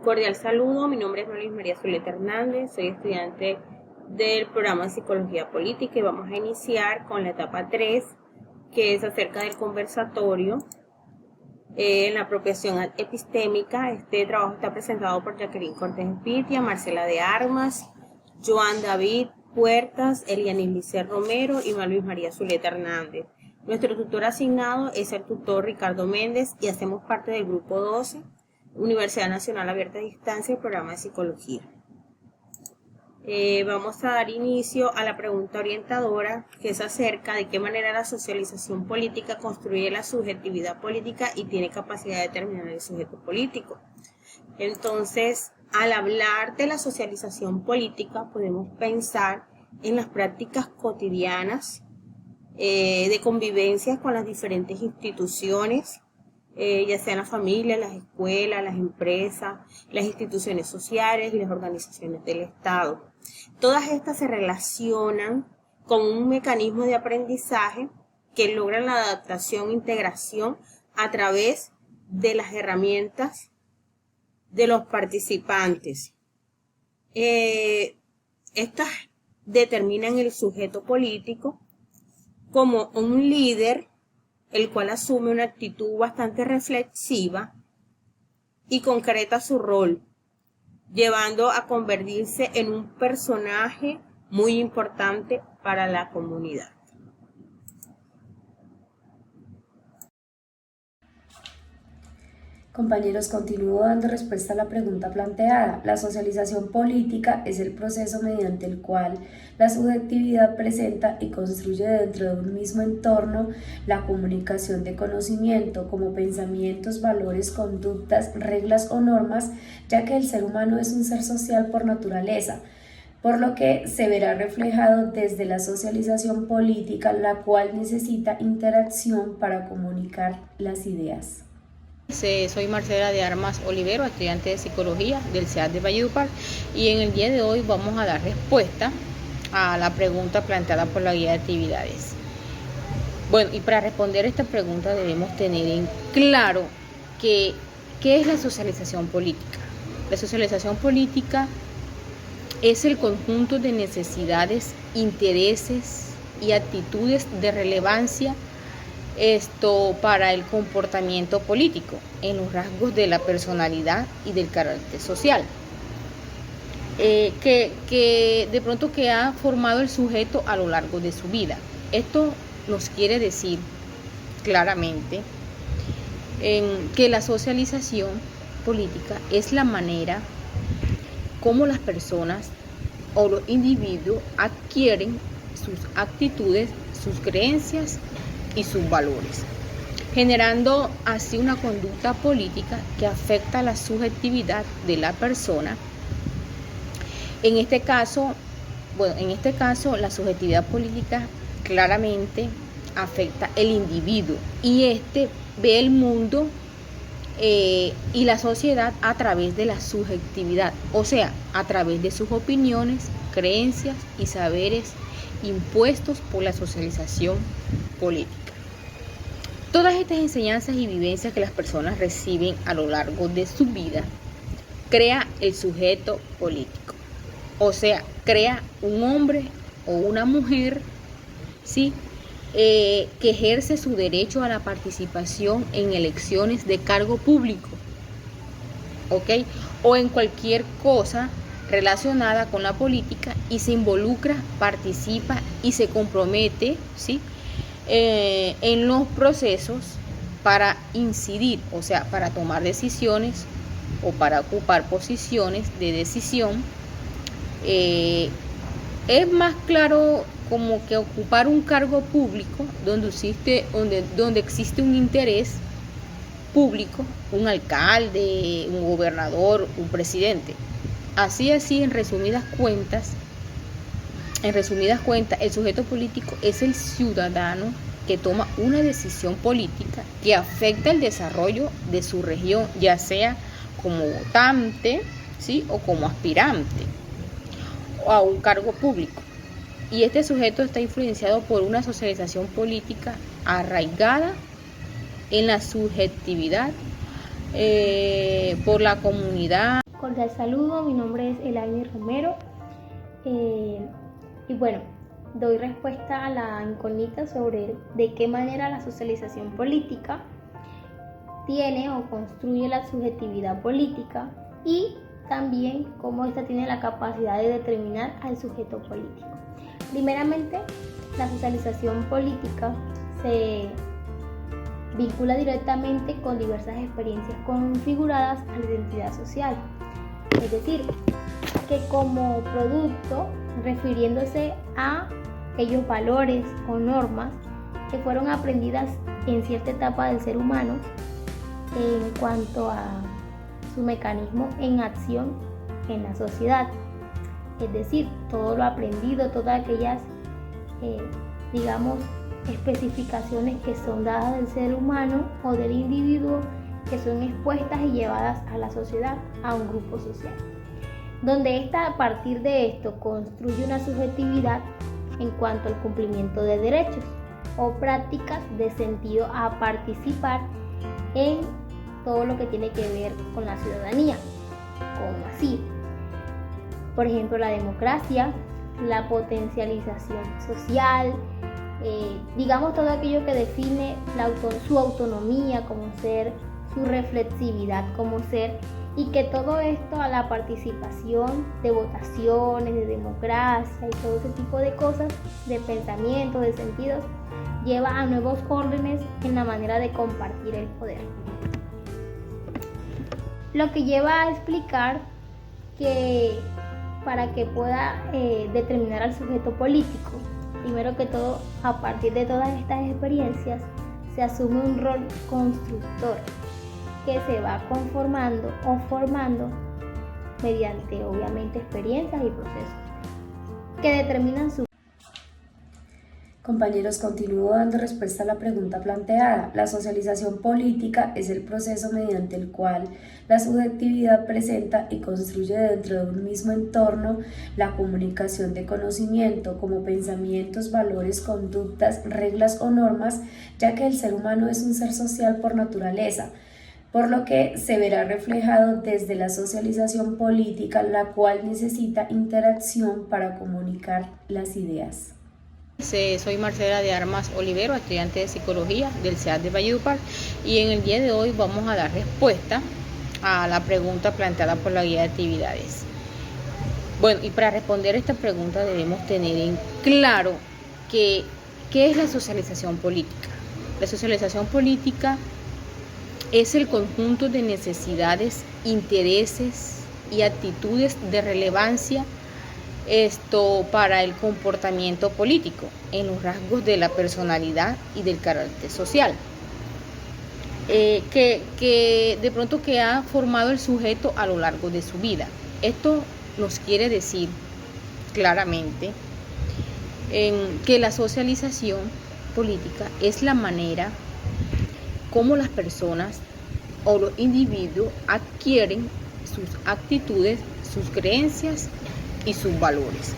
Cordial saludo, mi nombre es Luis María Zuleta Hernández, soy estudiante del programa de Psicología Política y vamos a iniciar con la etapa 3, que es acerca del conversatorio en la apropiación epistémica. Este trabajo está presentado por Jacqueline Cortés Pitia, Marcela de Armas, Joan David Puertas, Elianis Lice Romero y Luis María Zuleta Hernández. Nuestro tutor asignado es el tutor Ricardo Méndez y hacemos parte del grupo 12, Universidad Nacional Abierta a Distancia, el programa de Psicología. Vamos a dar inicio a la pregunta orientadora, que es acerca de qué manera la socialización política construye la subjetividad política y tiene capacidad de determinar el sujeto político. Entonces, al hablar de la socialización política, podemos pensar en las prácticas cotidianas de convivencia con las diferentes instituciones, ya sean las familias, las escuelas, las empresas, las instituciones sociales y las organizaciones del Estado. Todas estas se relacionan con un mecanismo de aprendizaje que logra la adaptación e integración a través de las herramientas de los participantes. Estas determinan el sujeto político como un líder, el cual asume una actitud bastante reflexiva y concreta su rol, llevando a convertirse en un personaje muy importante para la comunidad. Compañeros, continúo dando respuesta a la pregunta planteada. La socialización política es el proceso mediante el cual la subjetividad presenta y construye dentro de un mismo entorno la comunicación de conocimiento como pensamientos, valores, conductas, reglas o normas, ya que el ser humano es un ser social por naturaleza, por lo que se verá reflejado desde la socialización política, la cual necesita interacción para comunicar las ideas. Soy Marcela de Armas Olivero, estudiante de Psicología del CEAD de Valledupar, y en el día de hoy vamos a dar respuesta a la pregunta planteada por la guía de actividades. Bueno, y para responder esta pregunta debemos tener en claro qué es la socialización política. La socialización política es el conjunto de necesidades, intereses y actitudes de relevancia para el comportamiento político en los rasgos de la personalidad y del carácter social, que de pronto que ha formado el sujeto a lo largo de su vida. Esto nos quiere decir claramente que la socialización política es la manera como las personas o los individuos adquieren sus actitudes, sus creencias y sus valores, generando así una conducta política que afecta la subjetividad de la persona. En este caso, la subjetividad política claramente afecta el individuo y este ve el mundo y la sociedad a través de la subjetividad, o sea, a través de sus opiniones, creencias y saberes impuestos por la socialización política. Todas estas enseñanzas y vivencias que las personas reciben a lo largo de su vida crea el sujeto político, o sea, crea un hombre o una mujer, ¿sí? Que ejerce su derecho a la participación en elecciones de cargo público, ¿ok? O en cualquier cosa relacionada con la política y se involucra, participa y se compromete, ¿sí? En los procesos para incidir, o sea, para tomar decisiones o para ocupar posiciones de decisión. Es más claro como que ocupar un cargo público donde existe un interés público, un alcalde, un gobernador, un presidente. Así, en resumidas cuentas, el sujeto político es el ciudadano que toma una decisión política que afecta el desarrollo de su región, ya sea como votante, ¿sí? O como aspirante a un cargo público. Y este sujeto está influenciado por una socialización política arraigada en la subjetividad, por la comunidad. cordial saludo, mi nombre es Elaine Romero y bueno, doy respuesta a la incógnita sobre de qué manera la socialización política tiene o construye la subjetividad política y también cómo ésta tiene la capacidad de determinar al sujeto político. Primeramente, la socialización política se vincula directamente con diversas experiencias configuradas a la identidad social. Es decir, que como producto, refiriéndose a aquellos valores o normas que fueron aprendidas en cierta etapa del ser humano en cuanto a su mecanismo en acción en la sociedad. Es decir, todo lo aprendido, todas aquellas, especificaciones que son dadas del ser humano o del individuo que son expuestas y llevadas a la sociedad, a un grupo social, donde ésta a partir de esto construye una subjetividad en cuanto al cumplimiento de derechos o prácticas de sentido a participar en todo lo que tiene que ver con la ciudadanía, como así, por ejemplo, la democracia, la potencialización social, todo aquello que define su autonomía como ser, su reflexividad como ser, y que todo esto a la participación de votaciones, de democracia y todo ese tipo de cosas, de pensamientos, de sentidos, lleva a nuevos órdenes en la manera de compartir el poder. Lo que lleva a explicar que para que pueda determinar al sujeto político, primero que todo, a partir de todas estas experiencias, se asume un rol constructor que se va conformando o formando mediante, obviamente, experiencias y procesos que determinan su... Compañeros, continúo dando respuesta a la pregunta planteada. La socialización política es el proceso mediante el cual la subjetividad presenta y construye dentro de un mismo entorno la comunicación de conocimiento como pensamientos, valores, conductas, reglas o normas, ya que el ser humano es un ser social por naturaleza, por lo que se verá reflejado desde la socialización política, la cual necesita interacción para comunicar las ideas. Soy Marcela de Armas Olivero, estudiante de Psicología del CEAD de Valledupar, y en el día de hoy vamos a dar respuesta a la pregunta planteada por la guía de actividades. Bueno, y para responder esta pregunta debemos tener en claro qué es la socialización política. La socialización política es el conjunto de necesidades, intereses y actitudes de relevancia para el comportamiento político en los rasgos de la personalidad y del carácter social, que de pronto que ha formado el sujeto a lo largo de su vida. Esto nos quiere decir claramente que la socialización política es la manera como las personas o los individuos adquieren sus actitudes, sus creencias y sus valores,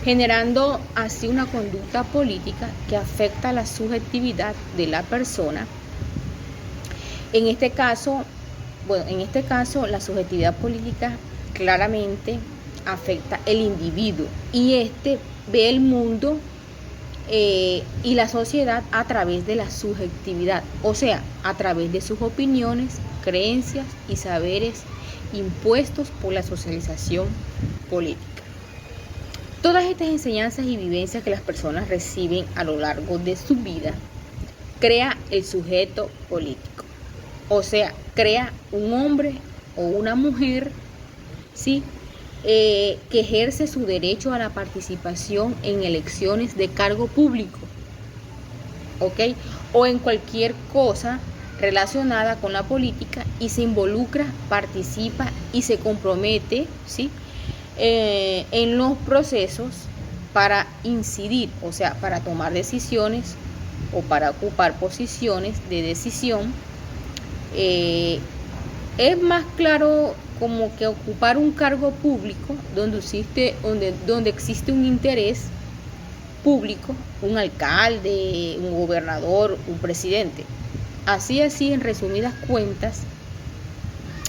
generando así una conducta política que afecta la subjetividad de la persona. En este caso, la subjetividad política claramente afecta el individuo y este ve el mundo y la sociedad a través de la subjetividad, o sea, a través de sus opiniones, creencias y saberes impuestos por la socialización política. Todas estas enseñanzas y vivencias que las personas reciben a lo largo de su vida crea el sujeto político, o sea, crea un hombre o una mujer, ¿sí?, que ejerce su derecho a la participación en elecciones de cargo público, ¿ok?, o en cualquier cosa relacionada con la política y se involucra, participa y se compromete, ¿sí?, en los procesos para incidir, o sea, para tomar decisiones o para ocupar posiciones de decisión. Es más claro como que ocupar un cargo público donde existe un interés público, un alcalde, un gobernador, un presidente. Así, en resumidas cuentas,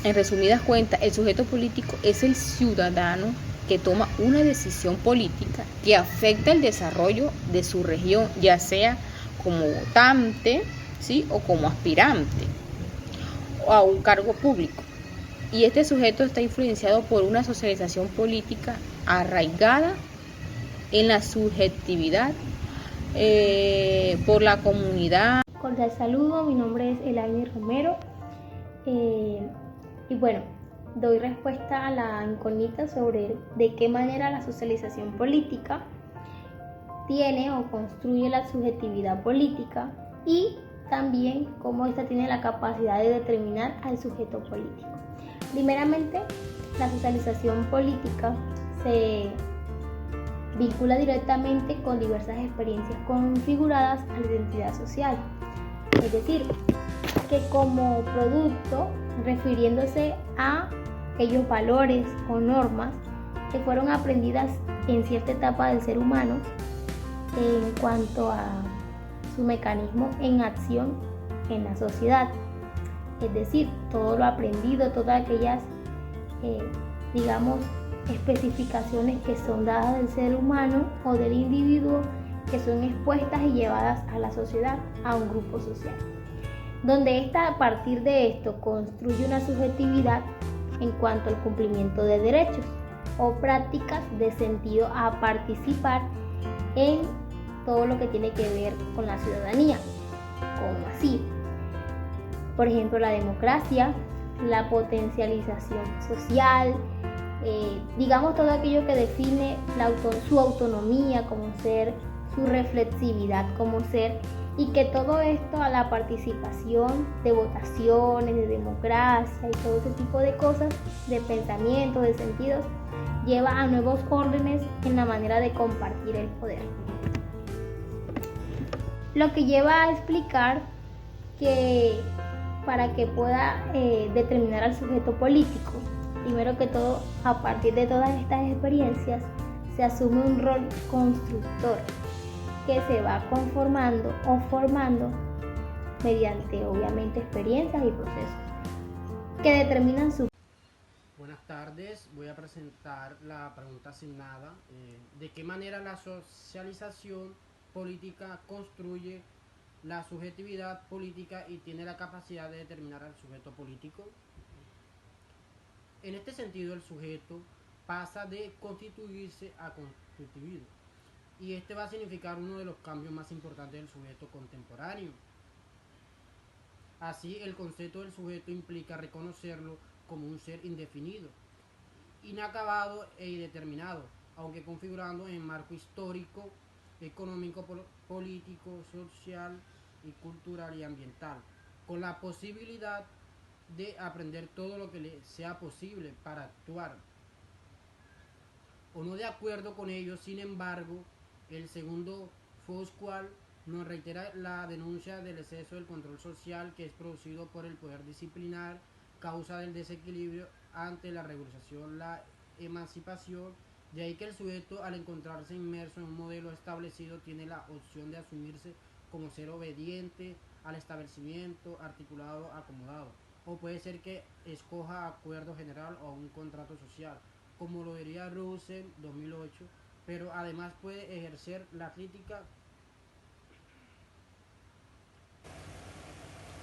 En resumidas cuentas, el sujeto político es el ciudadano que toma una decisión política que afecta el desarrollo de su región, ya sea como votante, ¿sí?, o como aspirante a un cargo público. Y este sujeto está influenciado por una socialización política arraigada en la subjetividad, por la comunidad. Cordial saludo, mi nombre es Elaine Romero y bueno, doy respuesta a la incógnita sobre de qué manera la socialización política tiene o construye la subjetividad política y también cómo ésta tiene la capacidad de determinar al sujeto político. Primeramente, la socialización política se vincula directamente con diversas experiencias configuradas a la identidad social. Es decir, que como producto, refiriéndose a aquellos valores o normas que fueron aprendidas en cierta etapa del ser humano en cuanto a su mecanismo en acción en la sociedad. Es decir, todo lo aprendido, todas aquellas, especificaciones que son dadas del ser humano o del individuo que son expuestas y llevadas a la sociedad, a un grupo social, donde ésta a partir de esto construye una subjetividad en cuanto al cumplimiento de derechos o prácticas de sentido a participar en todo lo que tiene que ver con la ciudadanía, como así, por ejemplo, la democracia, la potencialización social, todo aquello que define su autonomía como ser, su reflexividad como ser, y que todo esto a la participación de votaciones, de democracia y todo ese tipo de cosas, de pensamiento, de sentidos, lleva a nuevos órdenes en la manera de compartir el poder. Lo que lleva a explicar que para que pueda determinar al sujeto político, primero que todo, a partir de todas estas experiencias, se asume un rol constructor que se va conformando o formando mediante, obviamente, experiencias y procesos que determinan su... Buenas tardes, voy a presentar la pregunta asignada. ¿De qué manera la socialización política construye la subjetividad política y tiene la capacidad de determinar al sujeto político? En este sentido, el sujeto pasa de constituirse a constituido, y este va a significar uno de los cambios más importantes del sujeto contemporáneo. Así, el concepto del sujeto implica reconocerlo como un ser indefinido, inacabado e indeterminado, aunque configurando en marco histórico, económico, político, social y cultural y ambiental, con la posibilidad de aprender todo lo que le sea posible para actuar o no de acuerdo con ello. Sin embargo, el segundo Foucault nos reitera la denuncia del exceso del control social que es producido por el poder disciplinar, causa del desequilibrio ante la regularización, la emancipación. De ahí que el sujeto, al encontrarse inmerso en un modelo establecido, tiene la opción de asumirse como ser obediente al establecimiento, articulado, acomodado, o puede ser que escoja acuerdo general o un contrato social, como lo diría Russell 2008, pero además puede ejercer la crítica,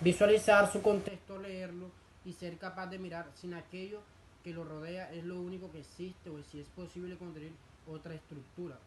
visualizar su contexto, leerlo y ser capaz de mirar sin aquello que lo rodea es lo único que existe, o si es posible construir otra estructura.